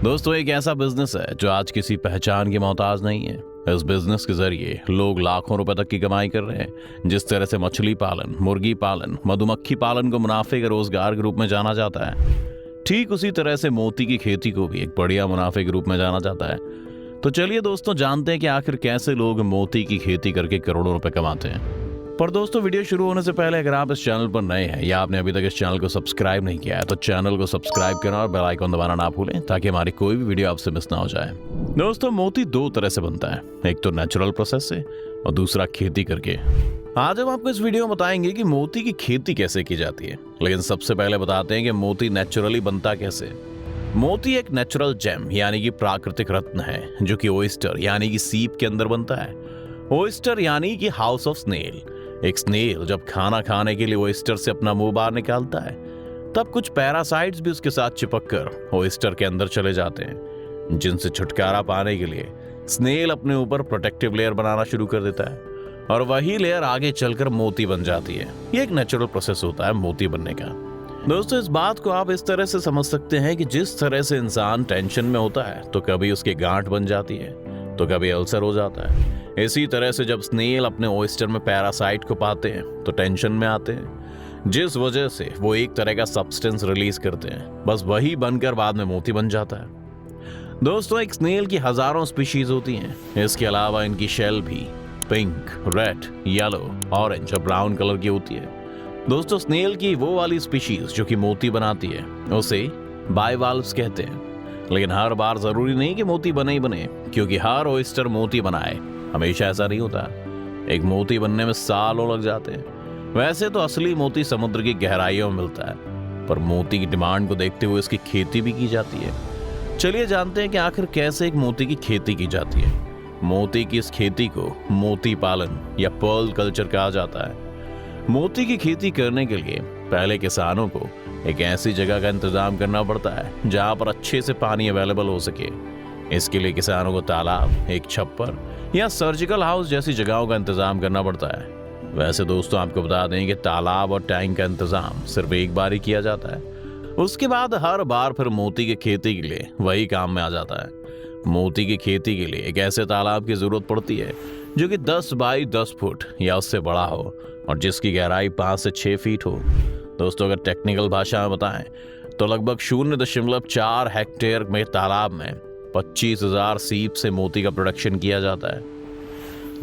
दोस्तों, एक ऐसा बिजनेस है जो आज किसी पहचान की मोहताज नहीं है। इस बिजनेस के जरिए लोग लाखों रुपए तक की कमाई कर रहे हैं। जिस तरह से मछली पालन, मुर्गी पालन, मधुमक्खी पालन को मुनाफे के रोजगार के रूप में जाना जाता है, ठीक उसी तरह से मोती की खेती को भी एक बढ़िया मुनाफे के रूप में जाना जाता है। तो चलिए दोस्तों, जानते हैं कि आखिर कैसे लोग मोती की खेती करके करोड़ों रुपए कमाते हैं। पर दोस्तों, वीडियो शुरू होने से पहले अगर आप इस चैनल पर नए हैं या आपने अभी तक इस चैनल को सब्सक्राइब नहीं किया है तो चैनल को सब्सक्राइब करना और बेल आइकन दबाना ना भूलें ताकि हमारी कोई भी वीडियो आपसे मिस ना हो जाए। दोस्तों, मोती दो तरह से बनता है, एक तो नेचुरल प्रोसेस से और दूसरा खेती करके। आज हम आपको इस वीडियो में बताएंगे कि मोती की खेती कैसे की जाती है, लेकिन सबसे पहले बताते हैं कि मोती नेचुरली बनता कैसे। मोती एक नेचुरल जेम यानी कि प्राकृतिक रत्न है जो कि ओयस्टर यानी कि सीप के अंदर बनता है। ओयस्टर यानी कि हाउस ऑफ स्नेल। एक स्नेल जब खाना खाने के लिए ओयस्टर से अपना मुंह बाहर निकालता है तब कुछ पैरासाइट्स भी उसके साथ चिपक कर ओयस्टर के अंदर चले जाते हैं, जिनसे छुटकारा पाने के लिए स्नेल अपने ऊपर प्रोटेक्टिव लेयर बनाना शुरू कर देता है और वही लेयर आगे चलकर मोती बन जाती है। ये एक नेचुरल प्रोसेस होता है मोती बनने का। दोस्तों, इस बात को आप इस तरह से समझ सकते हैं कि जिस तरह से इंसान टेंशन में होता है तो कभी उसकी गांठ बन जाती है तो कभी अल्सर हो जाता है। इसी तरह से जब स्नेल अपने ओयस्टर में पैरासाइट को पाते हैं तो टेंशन में आते हैं, जिस वजह से वो एक तरह का सब्सटेंस रिलीज करते हैं, बस वही बनकर बाद में मोती बन जाता है। दोस्तों, एक स्नेल की हजारों स्पीशीज होती हैं। इसके अलावा इनकी शेल भी पिंक, रेड, येलो, ऑरेंज और ब्राउन कलर की होती है। दोस्तों, स्नेल की वो वाली स्पीशीज जो कि मोती बनाती है उसे बाइवाल्व्स कहते हैं। लेकिन हर बार जरूरी नहीं कि मोती बने ही बने, क्योंकि हर ओयस्टर मोती बनाए हमेशा ऐसा नहीं होता। एक मोती बनने में सालों लग जाते हैं। वैसे तो असली मोती समुद्र की गहराइयों में मिलता है, पर मोती की डिमांड को देखते हुए इसकी खेती भी की जाती है। चलिए जानते हैं कि आखिर कैसे एक मोती की खेती की जाती है। मोती की इस खेती को मोती पालन या पर्ल कल्चर कहा जाता है। मोती की खेती करने के लिए पहले किसानों को एक ऐसी जगह का इंतजाम करना पड़ता है जहां पर अच्छे से पानी अवेलेबल हो सके। इसके लिए किसानों को तालाब, एक छप्पर या सर्जिकल हाउस जैसी जगहों का इंतजाम करना पड़ता है। वैसे दोस्तों, आपको बता दें कि तालाब और टैंक का इंतजाम सिर्फ एक बार ही किया जाता है। उसके बाद हर बार फिर मोती की खेती के लिए वही काम में आ जाता है। मोती की खेती के लिए एक ऐसे तालाब की जरूरत पड़ती है जो कि 10 बाई 10 फुट या उससे बड़ा हो और जिसकी गहराई 5 से 6 फीट हो। दोस्तों, अगर टेक्निकल भाषा में बताएं तो लगभग 0.4 हेक्टेयर में तालाब में 25,000 सीप से मोती का प्रोडक्शन किया जाता है।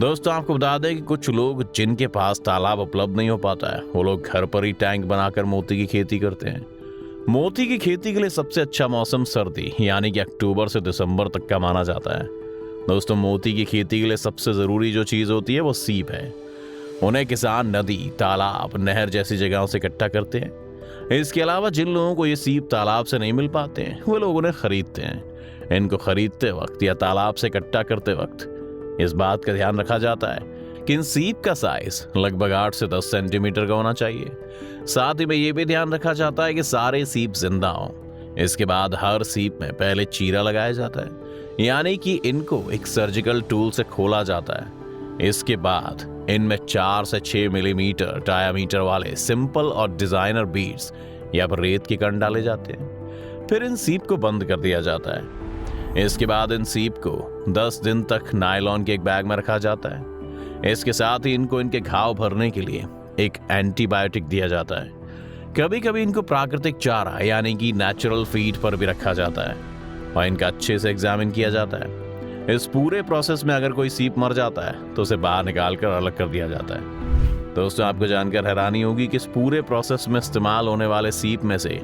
दोस्तों, आपको बता दें कि कुछ लोग जिनके पास तालाब उपलब्ध नहीं हो पाता है वो लोग घर पर ही टैंक बनाकर मोती की खेती करते हैं। मोती की खेती के लिए सबसे अच्छा मौसम सर्दी यानी कि अक्टूबर से दिसंबर तक का माना जाता है। दोस्तों, मोती की खेती के लिए सबसे जरूरी जो चीज होती है वो सीप है। उन्हें किसान नदी, तालाब, नहर जैसी जगहों से इकट्ठा करते हैं। इसके अलावा जिन लोगों को ये सीप तालाब से नहीं मिल पाते हैं वो लोग उन्हें खरीदते हैं। इनको खरीदते वक्त या तालाब से इकट्ठा करते वक्त इस बात का ध्यान रखा जाता है कि इन सीप का साइज लगभग 8 से 10 सेंटीमीटर का होना चाहिए। साथ ही में ये भी ध्यान रखा जाता है कि सारे सीप जिंदा हों। इसके बाद हर सीप में पहले चीरा लगाया जाता है, यानी कि इनको एक सर्जिकल टूल से खोला जाता है। इसके बाद इनमें 4 से 6 मिलीमीटर डायामीटर वाले सिंपल और डिजाइनर बीड्स या फिर रेत के कण डाले जाते हैं। फिर इन सीप को बंद कर दिया जाता है। इसके बाद इन सीप को 10 दिन तक नायलॉन के एक बैग में रखा जाता है। इसके साथ ही इनको इनके घाव भरने के लिए एक एंटीबायोटिक दिया जाता है। कभी कभी इनको प्राकृतिक चारा यानी कि नेचुरल फीड पर भी रखा जाता है और इनका अच्छे से एग्जामिन किया जाता है। इस पूरे प्रोसेस में अगर कोई सीप मर जाता है तो उसे बाहर निकालकर अलग कर दिया जाता है। दोस्तों, आपको जानकर हैरानी होगी कि इस पूरे प्रोसेस में इस्तेमाल होने वाले सीप में से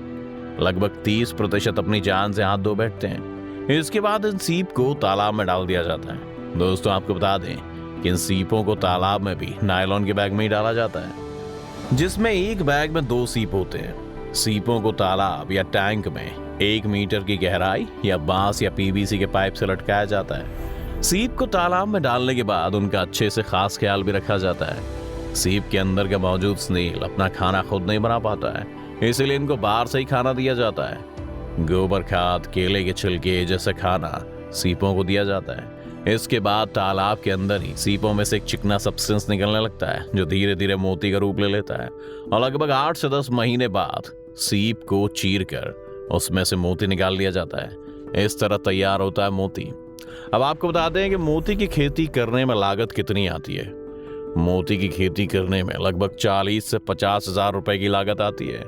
लगभग 30% अपनी जान से हाथ धो बैठते हैं। इसके बाद इन सीप को तालाब में डाल दिया जाता है। दोस्तों, आपको बता दें कि इन सीपों को तालाब में भी नायलॉन के बैग में ही डाला जाता है, जिसमें एक बैग में 2 सीप होते हैं। सीपों को तालाब या टैंक में 1 मीटर की गहराई या बांस या पीवीसी के पाइप से लटकाया जाता है। सीप को तालाब में डालने के बाद उनका अच्छे से खास ख्याल भी रखा जाता है। सीप के अंदर का मौजूद स्नेल अपना खाना खुद नहीं बना पाता है, इसलिए इनको बाहर से ही खाना दिया जाता है। गोबर खाद, केले के छिलके जैसा खाना सीपों को दिया जाता है। इसके बाद तालाब के अंदर ही सीपों में से एक चिकना सब्सटेंस निकलने लगता है जो धीरे धीरे मोती का रूप ले लेता है और लगभग 8 से 10 महीने बाद सीप को चीर कर उसमें से मोती निकाल लिया जाता है। इस तरह तैयार होता है मोती। अब आपको बता दें कि मोती की खेती करने में लागत कितनी आती है। मोती की खेती करने में लगभग 40 से 50 हजार रुपए की लागत आती है,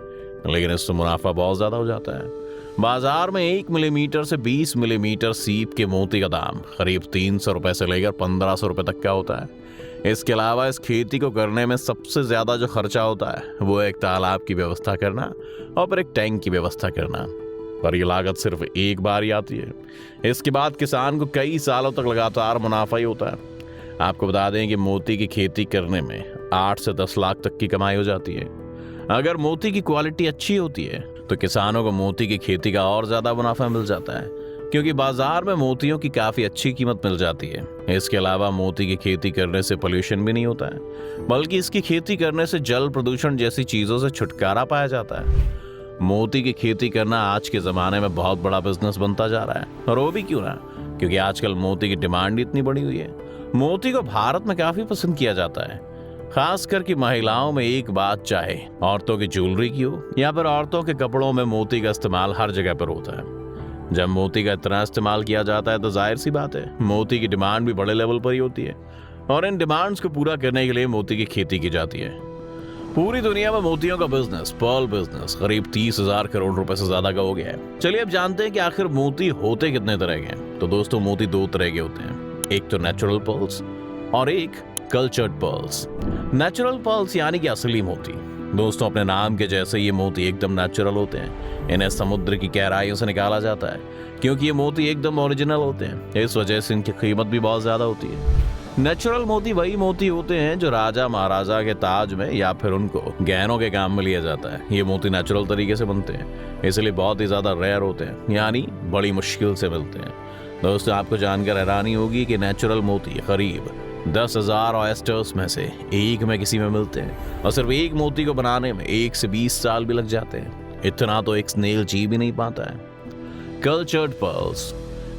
लेकिन इससे मुनाफा बहुत ज़्यादा हो जाता है। बाजार में 1 मिलीमीटर से 20 मिलीमीटर सीप के मोती का दाम करीब 300 रुपए से लेकर 1500 रुपए तक का होता है। इसके अलावा इस खेती को करने में सबसे ज़्यादा जो खर्चा होता है वो एक तालाब की व्यवस्था करना और फिर एक टैंक की व्यवस्था करना, पर यह लागत सिर्फ एक बार ही आती है। इसके बाद किसान को कई सालों तक लगातार मुनाफा ही होता है। आपको बता दें कि मोती की खेती करने में 8 से 10 लाख तक की कमाई हो जाती है। अगर मोती की क्वालिटी अच्छी होती है तो किसानों को मोती की खेती का और ज़्यादा मुनाफा मिल जाता है, क्योंकि बाजार में मोतियों की काफ़ी अच्छी कीमत मिल जाती है। इसके अलावा मोती की खेती करने से पोल्यूशन भी नहीं होता है, बल्कि इसकी खेती करने से जल प्रदूषण जैसी चीज़ों से छुटकारा पाया जाता है। मोती की खेती करना आज के ज़माने में बहुत बड़ा बिजनेस बनता जा रहा है, और वो भी क्यों ना, क्योंकि आजकल मोती की डिमांड इतनी बढ़ी हुई है। मोती को भारत में काफ़ी पसंद किया जाता है, खास करके महिलाओं में। एक बात चाहे औरतों की ज्वेलरी की हो या फिर औरतों के कपड़ों में मोती का इस्तेमाल हर जगह पर होता है। जब मोती का इतना इस्तेमाल किया जाता है तो जाहिर सी बात है मोती की डिमांड भी बड़े लेवल पर ही होती है, और इन डिमांड्स को पूरा करने के लिए मोती की खेती की जाती है। पूरी दुनिया में मोतियों का बिजनेस, पर्ल बिजनेस, करीब 30,000 करोड़ रुपए से ज्यादा का हो गया है। चलिए अब जानते हैं कि आखिर मोती होते कितने तरह के हैं। तो दोस्तों, मोती 2 तरह के होते हैं, एक तो नेचुरल पर्ल्स और एक कल्चर्ड पर्ल्स। नेचुरल पर्ल्स यानी कि असली मोती। दोस्तों, अपने नाम के जैसे ये मोती एकदम नेचुरल होते हैं। इन्हें समुद्र की गहराइयों से निकाला जाता है, क्योंकि ये मोती एकदम ओरिजिनल होते हैं। इस वजह से इनकी कीमत भी बहुत ज्यादा होती है। नेचुरल मोती वही मोती होते हैं जो राजा महाराजा के ताज में या फिर उनको गहनों के काम में लिया जाता है। ये मोती नेचुरल तरीके से बनते हैं, इसलिए बहुत ही ज्यादा रेयर होते हैं, यानी बड़ी मुश्किल से मिलते हैं। दोस्तों, आपको जानकर हैरानी होगी कि नेचुरल मोती करीब 10,000 ऑयस्टर्स में से एक में किसी में मिलते हैं, और सिर्फ एक मोती को बनाने में 1 से 20 साल भी लग जाते हैं। इतना तो एक स्नेल जी भी नहीं पाता है। कल्चर्ड पर्ल्स,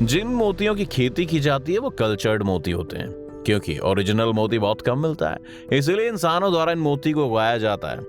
जिन मोतियों की खेती की जाती है वो कल्चर्ड मोती होते हैं, क्योंकि ओरिजिनल मोती बहुत कम मिलता है, इसलिए इंसानों द्वारा इन मोती को उगाया जाता है।